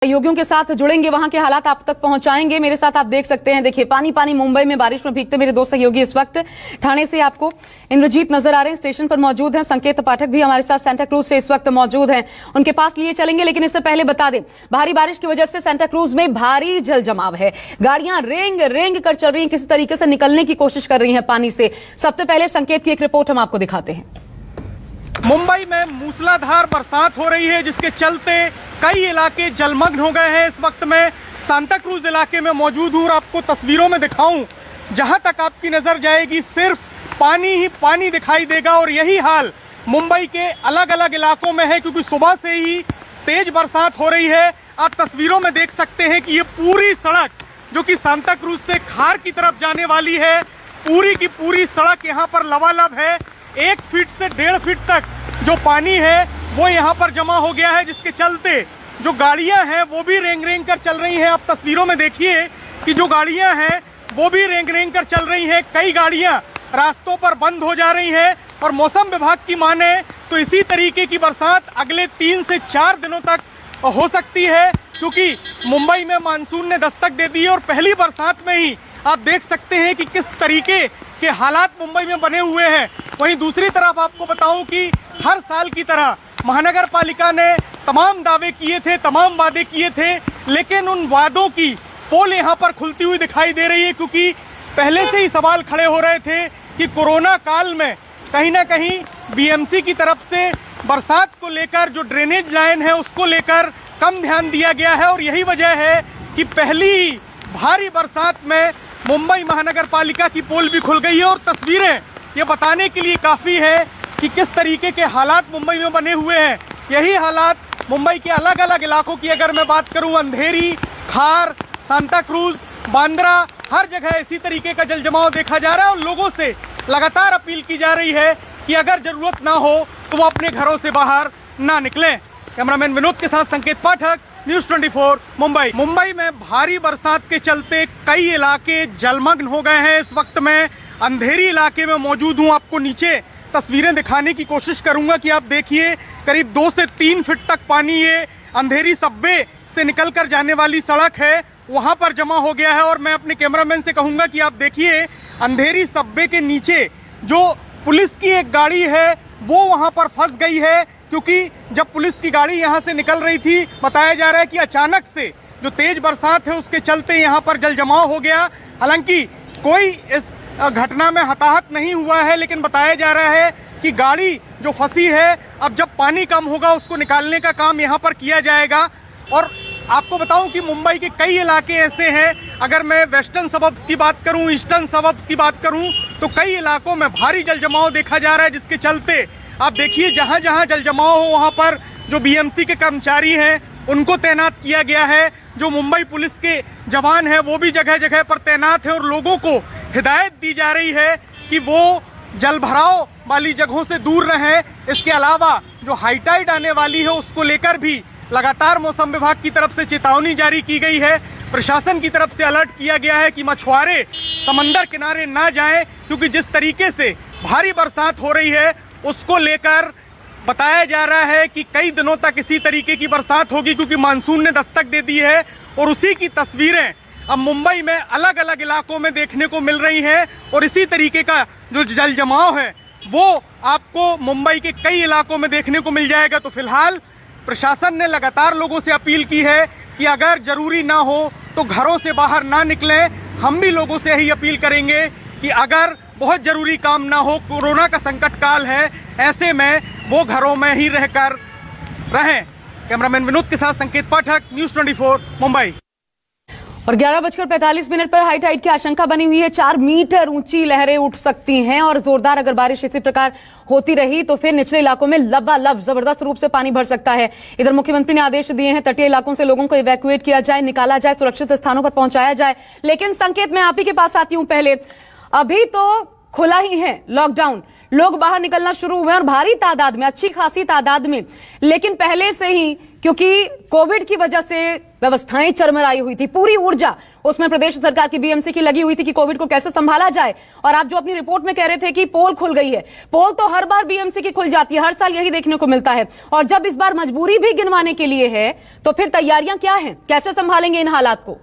सहयोगियों के साथ जुड़ेंगे, वहां के हालात आप तक पहुंचाएंगे। मेरे साथ आप देख सकते हैं, देखिए पानी पानी मुंबई में बारिश में भीगते मेरे दो सहयोगी इस वक्त ठाणे से आपको इंद्रजीत नजर आ रहे हैं, स्टेशन पर मौजूद हैं। संकेत पाठक भी हमारे साथ सेंटा क्रूज से इस वक्त मौजूद हैं, उनके पास लिए चलेंगे। लेकिन इससे पहले बता दें, भारी बारिश की वजह से सेंटा क्रूज में भारी जल जमाव है, गाड़ियां रेंग रेंग कर चल रही हैं, किसी तरीके से निकलने की कोशिश कर रही हैं पानी से। सबसे पहले संकेत की एक रिपोर्ट हम आपको दिखाते हैं। मुंबई में मूसलाधार बरसात हो रही है, जिसके चलते कई इलाके जलमग्न हो गए हैं। इस वक्त मैं सांता क्रूज इलाके में मौजूद हूँ और आपको तस्वीरों में दिखाऊं, जहां तक आपकी नजर जाएगी सिर्फ पानी ही पानी दिखाई देगा। और यही हाल मुंबई के अलग अलग इलाकों में है, क्योंकि सुबह से ही तेज बरसात हो रही है। आप तस्वीरों में देख सकते हैं कि ये पूरी सड़क जो कि सांता क्रूज से खार की तरफ जाने वाली है, पूरी की पूरी सड़क यहाँ पर लबालब है। 1 फीट से 1.5 फीट तक जो पानी है वो यहाँ पर जमा हो गया है, जिसके चलते जो गाड़ियां हैं वो भी रेंग रेंग कर चल रही हैं। आप तस्वीरों में देखिए कि जो गाड़ियां हैं वो भी रेंग रेंग कर चल रही हैं। कई गाड़ियां रास्तों पर बंद हो जा रही हैं और मौसम विभाग की माने तो इसी तरीके की बरसात अगले 3 से 4 दिनों तक हो सकती है, क्योंकि मुंबई में मानसून ने दस्तक दे दी है। और पहली बरसात में ही आप देख सकते हैं कि किस तरीके के हालात मुंबई में बने हुए हैं। वहीं दूसरी तरफ आपको बताऊं कि हर साल की तरह महानगर पालिका ने तमाम दावे किए थे, तमाम वादे किए थे, लेकिन उन वादों की पोल यहाँ पर खुलती हुई दिखाई दे रही है। क्योंकि पहले से ही सवाल खड़े हो रहे थे कि कोरोना काल में कहीं ना कहीं बीएमसी की तरफ से बरसात को लेकर जो ड्रेनेज लाइन है उसको लेकर कम ध्यान दिया गया है। और यही वजह है कि पहली भारी बरसात में मुंबई महानगर पालिका की पोल भी खुल गई है। और तस्वीरें ये बताने के लिए काफ़ी है कि किस तरीके के हालात मुंबई में बने हुए हैं। यही हालात मुंबई के अलग अलग इलाकों की अगर मैं बात करूं, अंधेरी, खार, सांता क्रूज, बांद्रा, हर जगह इसी तरीके का जल जमाव देखा जा रहा है। और लोगों से लगातार अपील की जा रही है कि अगर जरूरत ना हो तो वो अपने घरों से बाहर ना निकलें। कैमरामैन विनोद के साथ संकेत पाठक, न्यूज़ 24 मुंबई। मुंबई में भारी बरसात के चलते कई इलाके जलमग्न हो गए हैं। इस वक्त मैं अंधेरी इलाके में मौजूद हूं, आपको नीचे तस्वीरें दिखाने की कोशिश करूंगा कि आप देखिए करीब 2 से 3 फीट तक पानी ये अंधेरी सबवे से निकलकर जाने वाली सड़क है वहां पर जमा हो गया है। और मैं अपने कैमरामैन से कहूंगा कि आप देखिए अंधेरी सबवे के नीचे जो पुलिस की एक गाड़ी है वो वहां पर फंस गई है, क्योंकि जब पुलिस की गाड़ी यहां से निकल रही थी, बताया जा रहा है कि अचानक से जो तेज बरसात है उसके चलते यहाँ पर जल जमाव हो गया। हालांकि कोई इस घटना में हताहत नहीं हुआ है, लेकिन बताया जा रहा है कि गाड़ी जो फंसी है, अब जब पानी कम होगा उसको निकालने का काम यहाँ पर किया जाएगा। और आपको बताऊं कि मुंबई के कई इलाके ऐसे हैं, अगर मैं वेस्टर्न सबर्ब्स की बात करूं, ईस्टर्न सबर्ब्स की बात करूं, तो कई इलाकों में भारी जल जमाव देखा जा रहा है, जिसके चलते आप देखिए जहां जहां जल जमाव हो वहां पर जो बीएमसी के कर्मचारी हैं उनको तैनात किया गया है। जो मुंबई पुलिस के जवान हैं वो भी जगह जगह पर तैनात है और लोगों को हिदायत दी जा रही है कि वो जल भराव वाली जगहों से दूर रहें। इसके अलावा जो हाईटाइड आने वाली है उसको लेकर भी लगातार मौसम विभाग की तरफ से चेतावनी जारी की गई है। प्रशासन की तरफ से अलर्ट किया गया है कि मछुआरे समंदर किनारे ना जाएं, क्योंकि जिस तरीके से भारी बरसात हो रही है उसको लेकर बताया जा रहा है कि कई दिनों तक इसी तरीके की बरसात होगी, क्योंकि मानसून ने दस्तक दे दी है। और उसी की तस्वीरें अब मुंबई में अलग अलग इलाकों में देखने को मिल रही हैं। और इसी तरीके का जो जल जमाव है वो आपको मुंबई के कई इलाकों में देखने को मिल जाएगा। तो फिलहाल प्रशासन ने लगातार लोगों से अपील की है कि अगर जरूरी ना हो तो घरों से बाहर ना निकलें। हम भी लोगों से यही अपील करेंगे कि अगर बहुत जरूरी काम ना हो, कोरोना का संकट काल है, ऐसे में वो घरों में ही रहकर रहें। कैमरामैन विनोद के साथ संकेत पाठक, न्यूज़ 24 मुंबई। और 11:45 पर हाई टाइड की आशंका बनी हुई है। 4 मीटर ऊंची लहरें उठ सकती हैं और जोरदार अगर बारिश इसी प्रकार होती रही तो फिर निचले इलाकों में लबालब जबरदस्त रूप से पानी भर सकता है। इधर मुख्यमंत्री ने आदेश दिए हैं तटीय इलाकों से लोगों को इवैक्यूएट किया जाए, निकाला जाए, सुरक्षित स्थानों पर पहुंचाया जाए। लेकिन संकेत मैं आप ही के पास आती हूं। पहले अभी तो खुला ही है लॉकडाउन, लोग बाहर निकलना शुरू हुए और भारी तादाद में, अच्छी खासी तादाद में। लेकिन पहले से ही क्योंकि कोविड की वजह से व्यवस्थाएं चरमराई हुई थी, पूरी ऊर्जा उसमें प्रदेश सरकार की बीएमसी की लगी हुई थी कि कोविड को कैसे संभाला जाए। और आप जो अपनी रिपोर्ट में कह रहे थे कि पोल खुल गई है, पोल तो हर बार बीएमसी की खुल जाती है, हर साल यही देखने को मिलता है। और जब इस बार मजबूरी भी गिनवाने के लिए है तो फिर तैयारियां क्या हैं, कैसे संभालेंगे इन हालात को?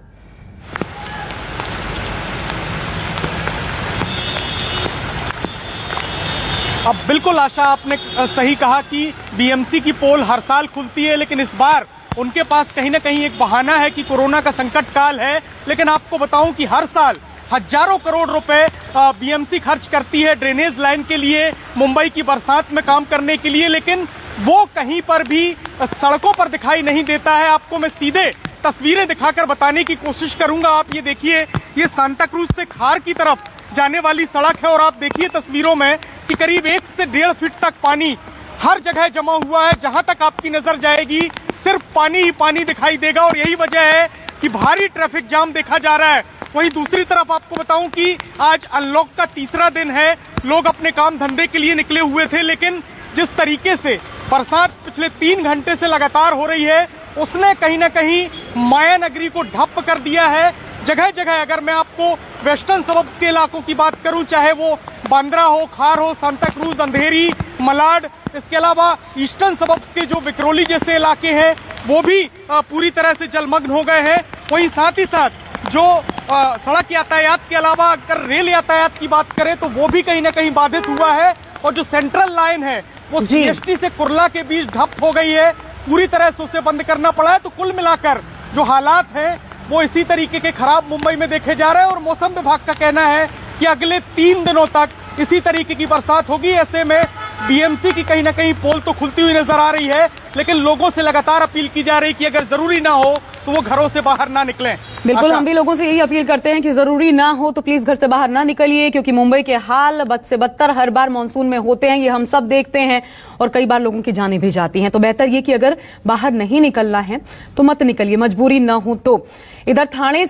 अब बिल्कुल आशा, आपने सही कहा कि बीएमसी की पोल हर साल खुलती है, लेकिन इस बार उनके पास कहीं ना कहीं एक बहाना है कि कोरोना का संकट काल है। लेकिन आपको बताऊं कि हर साल हजारों करोड़ रुपए बीएमसी खर्च करती है ड्रेनेज लाइन के लिए, मुंबई की बरसात में काम करने के लिए, लेकिन वो कहीं पर भी सड़कों पर दिखाई नहीं देता है। आपको मैं सीधे तस्वीरें दिखाकर बताने की कोशिश करूंगा। आप ये देखिए, ये सांता क्रूज से खार की तरफ जाने वाली सड़क है और आप देखिए तस्वीरों में कि करीब 1 से 1.5 फीट तक पानी हर जगह जमा हुआ है। जहां तक आपकी नजर जाएगी सिर्फ पानी ही पानी दिखाई देगा और यही वजह है कि भारी ट्रैफिक जाम देखा जा रहा है। वहीं दूसरी तरफ आपको बताऊं कि आज अनलॉक का तीसरा दिन है, लोग अपने काम धंधे के लिए निकले हुए थे, लेकिन जिस तरीके से बरसात पिछले 3 घंटे से लगातार हो रही है उसने कहीं ना कहीं माया नगरी को ठप कर दिया है। जगह जगह अगर मैं आपको वेस्टर्न सबर्ब्स के इलाकों की बात करूं, चाहे वो बांद्रा हो, खार हो, सांता क्रूज, अंधेरी, मलाड, इसके अलावा ईस्टर्न सबर्ब्स के जो विक्रोली जैसे इलाके हैं वो भी पूरी तरह से जलमग्न हो गए हैं। वहीं साथ ही साथ जो सड़क यातायात के अलावा अगर रेल यातायात की बात करें तो वो भी कहीं ना कहीं बाधित हुआ है और जो सेंट्रल लाइन है वो सीएसटी से कुर्ला के बीच ठप हो गई है, पूरी तरह से उसे बंद करना पड़ा है। तो कुल मिलाकर जो हालात हैं वो इसी तरीके के खराब मुंबई में देखे जा रहे हैं और मौसम विभाग का कहना है कि अगले 3 दिनों तक इसी तरीके की बरसात होगी। ऐसे में बीएमसी की कहीं ना कहीं पोल तो खुलती हुई नजर आ रही है, लेकिन लोगों से लगातार अपील की जा रही है कि अगर जरूरी ना हो तो वो घरों से बाहर ना निकलें। बिल्कुल, हम भी लोगों से यही अपील करते हैं कि जरूरी ना हो तो प्लीज घर से बाहर ना निकलिए, क्योंकि मुंबई के हाल बद से बदतर हर बार मानसून में होते हैं, ये हम सब देखते हैं और कई बार लोगों की जानें भी जाती हैं। तो बेहतर ये कि अगर बाहर नहीं निकलना है तो मत निकलिए, मजबूरी ना हो तो। इधर थाने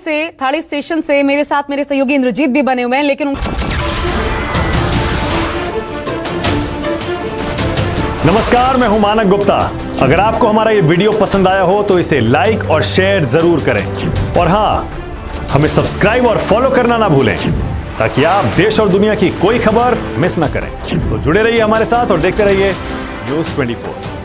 स्टेशन से मेरे साथ मेरे सहयोगी इंद्रजीत भी बने हुए हैं, लेकिन नमस्कार, मैं हूं मानक गुप्ता। अगर आपको हमारा ये वीडियो पसंद आया हो तो इसे लाइक और शेयर जरूर करें और हाँ, हमें सब्सक्राइब और फॉलो करना ना भूलें ताकि आप देश और दुनिया की कोई खबर मिस ना करें। तो जुड़े रहिए हमारे साथ और देखते रहिए न्यूज़ 24।